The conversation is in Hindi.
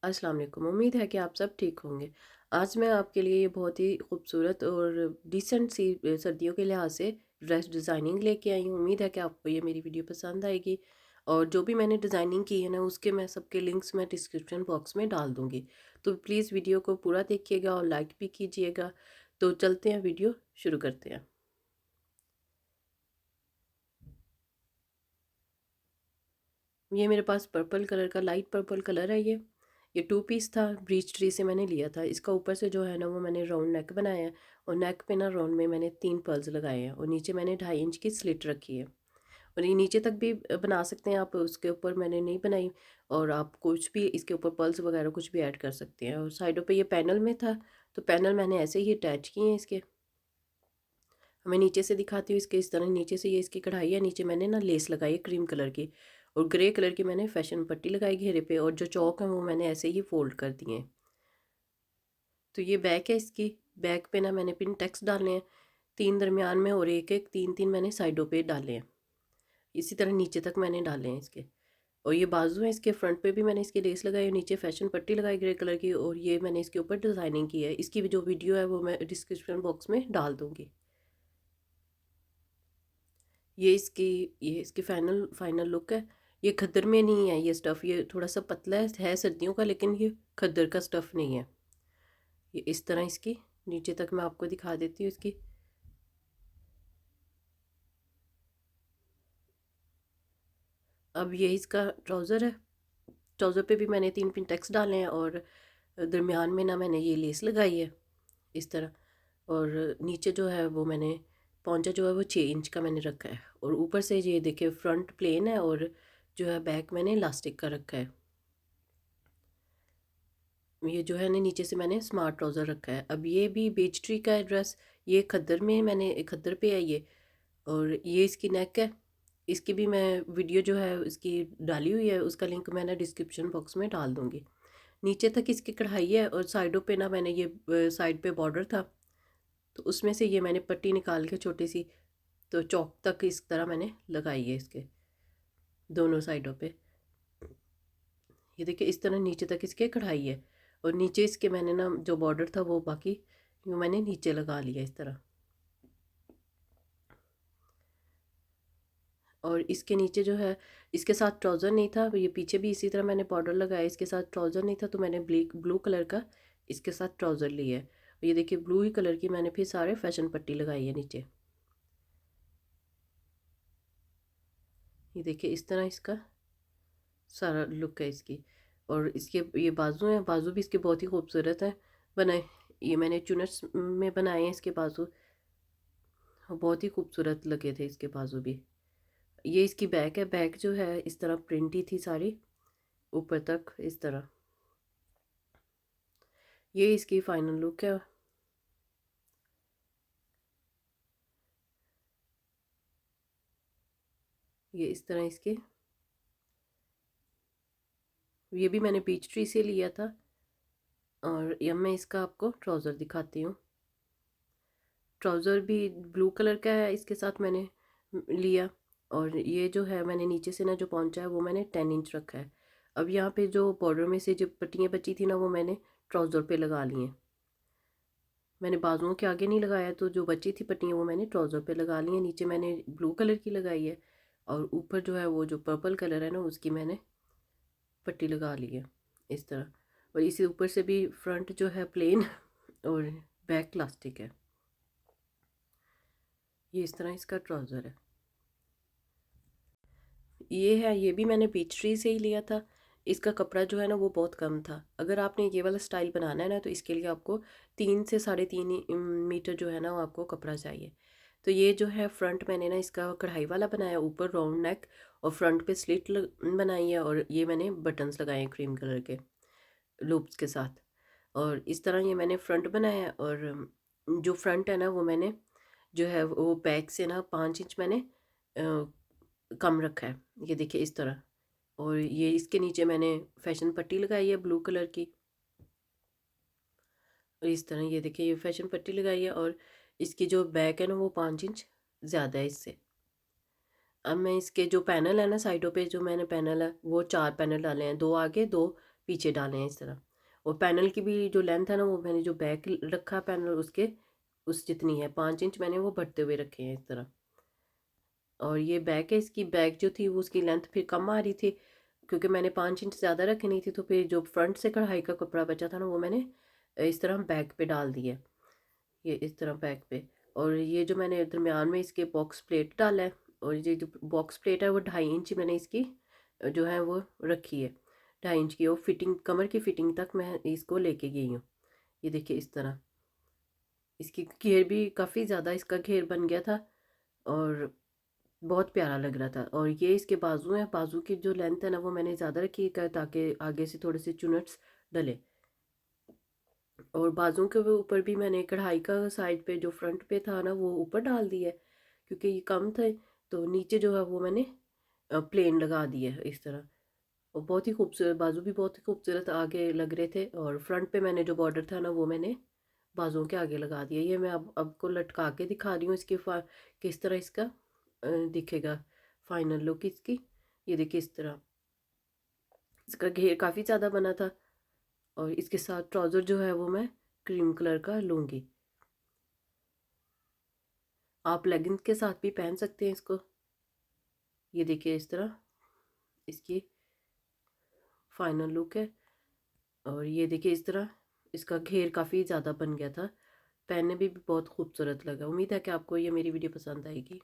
अस्सलाम वालेकुम। उम्मीद है कि आप सब ठीक होंगे। आज मैं आपके लिए ये बहुत ही खूबसूरत और डिसेंट सी सर्दियों के लिहाज से ड्रेस डिज़ाइनिंग लेके आई हूँ। उम्मीद है कि आपको ये मेरी वीडियो पसंद आएगी और जो भी मैंने डिज़ाइनिंग की है ना उसके मैं सबके लिंक्स मैं डिस्क्रिप्शन बॉक्स में डाल दूँगी। तो प्लीज़ वीडियो को पूरा देखिएगा और लाइक भी कीजिएगा। तो चलते हैं, वीडियो शुरू करते हैं। ये मेरे पास पर्पल कलर का, लाइट पर्पल कलर है। ये टू पीस था, ब्रीच ट्री से मैंने लिया था। इसका ऊपर से जो है ना वो मैंने राउंड नेक बनाया है और नेक पे ना राउंड में मैंने 3 पर्ल्स लगाए हैं और नीचे मैंने 2.5 इंच की स्लिट रखी है। और ये नीचे तक भी बना सकते हैं आप, उसके ऊपर मैंने नहीं बनाई। और आप कुछ भी इसके ऊपर पर्ल्स वगैरह कुछ भी ऐड कर सकते हैं। और साइडों पे ये पैनल में था, तो पैनल मैंने ऐसे ही अटैच किए हैं इसके। मैं नीचे से दिखाती हूँ इसके। इस तरह नीचे से ये इसकी कढ़ाई है, नीचे मैंने ना लेस लगाई है क्रीम कलर की और ग्रे कलर की मैंने फैशन पट्टी लगाई घेरे पे, और जो चौक है वो मैंने ऐसे ही फोल्ड कर दिए हैं। तो ये बैक है इसकी। बैक पे ना मैंने पिन टैक्स डालने हैं 3 दरमियान में और एक एक 3 3 मैंने साइडों पे डाले हैं। इसी तरह नीचे तक मैंने डाले हैं इसके। और ये बाजू है इसके, फ्रंट पे भी मैंने इसकी लेस लगाई, नीचे फैशन पट्टी लगाई ग्रे कलर की, और ये मैंने इसके ऊपर डिज़ाइनिंग की है। इसकी भी जो वीडियो है वो मैं डिस्क्रिप्शन बॉक्स में डाल दूँगी। ये इसकी ये इसकी फाइनल फाइनल लुक है। ये खद्दर में नहीं है ये स्टफ़, ये थोड़ा सा पतला है सर्दियों का, लेकिन ये खद्दर का स्टफ़ नहीं है। ये इस तरह इसकी नीचे तक मैं आपको दिखा देती हूँ इसकी। अब ये इसका ट्राउज़र है। ट्राउज़र पे भी मैंने 3 पिन टक्स डाले हैं और दरमियान में ना मैंने ये लेस लगाई है इस तरह। और नीचे जो है वो मैंने पौंचा जो है वो 6 इंच का मैंने रखा है। और ऊपर से ये देखिए फ्रंट प्लेन है और जो है बैक मैंने इलास्टिक का रखा है। ये जो है ना नीचे से मैंने स्मार्ट ट्राउज़र रखा है। अब ये भी बीच ट्री का है ड्रेस। ये खद्दर में मैंने खद्दर पे है ये। और ये इसकी नेक है। इसकी भी मैं वीडियो जो है इसकी डाली हुई है, उसका लिंक मैं ना डिस्क्रिप्शन बॉक्स में डाल दूँगी। नीचे तक इसकी कढ़ाई है और साइडों पे ना मैंने ये साइड पे बॉर्डर था, तो उसमें से ये मैंने पट्टी निकाल के छोटी सी, तो चौक तक इस तरह मैंने लगाई है इसके दोनों साइडों पे। ये देखिए इस तरह नीचे तक इसके कढ़ाई है। और नीचे इसके मैंने ना जो बॉर्डर था वो बाकी यूँ मैंने नीचे लगा लिया इस तरह। और इसके नीचे जो है इसके साथ ट्राउज़र नहीं था, ये पीछे भी इसी तरह मैंने बॉर्डर लगाया। इसके साथ ट्राउज़र नहीं था तो मैंने ब्लू कलर का इसके साथ ट्राउज़र लिया है। और ये देखिए ब्लू ही कलर की मैंने फिर सारे फैशन पट्टी लगाई है नीचे। ये देखिए इस तरह इसका सारा लुक है इसकी। और इसके ये बाजू हैं, बाजू भी इसके बहुत ही खूबसूरत हैं बनाए। ये मैंने चुनट्स में बनाए हैं इसके बाजू, बहुत ही खूबसूरत लगे थे इसके बाजू भी। ये इसकी बैक है। बैक जो है इस तरह प्रिंटी थी सारी ऊपर तक इस तरह। ये इसकी फाइनल लुक है। ये इस तरह इसके। ये भी मैंने पीच ट्री से लिया था। और ये मैं इसका आपको ट्राउज़र दिखाती हूँ। ट्राउज़र भी ब्लू कलर का है, इसके साथ मैंने लिया। और ये जो है मैंने नीचे से ना जो पहुंचा है वो मैंने 10 इंच रखा है। अब यहाँ पे जो बॉर्डर में से जो पट्टियाँ बची थी ना वो मैंने ट्राउज़र पे लगा ली हैं। मैंने बाजुओं के आगे नहीं लगाया, तो जो बची थी पट्टियाँ वो मैंने ट्राउज़र पे लगा ली हैं। नीचे मैंने ब्लू कलर की लगाई है और ऊपर जो है वो जो पर्पल कलर है ना उसकी मैंने पट्टी लगा ली है इस तरह। और इसी ऊपर से भी फ्रंट जो है प्लेन और बैक प्लास्टिक है। ये इस तरह इसका ट्राउज़र है। ये है, ये भी मैंने पीच ट्री से ही लिया था। इसका कपड़ा जो है ना वो बहुत कम था। अगर आपने ये वाला स्टाइल बनाना है ना तो इसके लिए आपको 3 से 3.5 मीटर जो है ना वो आपको कपड़ा चाहिए। तो ये जो है फ्रंट मैंने ना इसका कढ़ाई वाला बनाया, ऊपर राउंड नेक और फ्रंट पे स्लिट बनाई है। और ये मैंने बटन्स लगाए हैं क्रीम कलर के लूप्स के साथ। और इस तरह ये मैंने फ्रंट बनाया है। और जो फ्रंट है ना वो मैंने जो है वो बैक से ना 5 इंच मैंने कम रखा है। ये देखिए इस तरह। और ये इसके नीचे मैंने फैशन पट्टी लगाई है ब्लू कलर की। और इस तरह ये देखिए ये फैशन पट्टी लगाई है। और इसकी जो बैक है ना वो 5 इंच ज़्यादा है इससे। अब मैं इसके जो पैनल है ना साइडों पे जो मैंने पैनल है वो 4 पैनल डाले हैं, 2 आगे 2 पीछे डाले हैं इस तरह। और पैनल की भी जो लेंथ है ना, वो मैंने जो बैक रखा पैनल उसके उस जितनी है 5 इंच मैंने वो बढ़ते हुए रखे हैं इस तरह। और ये बैक है, इसकी बैक जो थी वो उसकी लेंथ फिर कम आ रही थी, क्योंकि मैंने 5 इंच ज़्यादा रखी नहीं थी, तो फिर जो फ्रंट से कढ़ाई का कपड़ा बचा था ना वो मैंने इस तरह बैक पे डाल दिया, ये इस तरह बैक पे। और ये जो मैंने दरमियान में इसके बॉक्स प्लेट डाला है, और ये जो बॉक्स प्लेट है वो 2.5 इंच मैंने इसकी जो है वो रखी है, 2.5 इंच की। और फिटिंग कमर की फिटिंग तक मैं इसको लेके गई हूँ। ये देखिए इस तरह इसकी घेर भी काफ़ी ज़्यादा इसका घेर बन गया था, और बहुत प्यारा लग रहा था। और ये इसके बाजू हैं, बाजू की जो लेंथ है ना वो मैंने ज़्यादा रखी है ताकि आगे से थोड़े से चुनट्स डले। और बाजू के ऊपर भी मैंने कढ़ाई का साइड पे जो फ्रंट पे था ना वो ऊपर डाल दिया है, क्योंकि ये कम थे, तो नीचे जो है वो मैंने प्लेन लगा दिया है इस तरह। और बहुत ही खूबसूरत, बाजू भी बहुत ही खूबसूरत आगे लग रहे थे। और फ्रंट पे मैंने जो बॉर्डर था ना वो मैंने बाजुओं के आगे लगा दिया। ये मैं अब आपको लटका के दिखा रही हूँ इसकी किस तरह इसका दिखेगा फाइनल लुक इसकी। ये देखिए इस तरह इसका घेर काफ़ी ज़्यादा बना था। और इसके साथ ट्राउज़र जो है वो मैं क्रीम कलर का लूँगी। आप लेगिंग्स के साथ भी पहन सकते हैं इसको। ये देखिए इस तरह इसकी फाइनल लुक है। और ये देखिए इस तरह इसका घेर काफ़ी ज़्यादा बन गया था, पहनने में भी बहुत खूबसूरत लगा। उम्मीद है कि आपको ये मेरी वीडियो पसंद आएगी।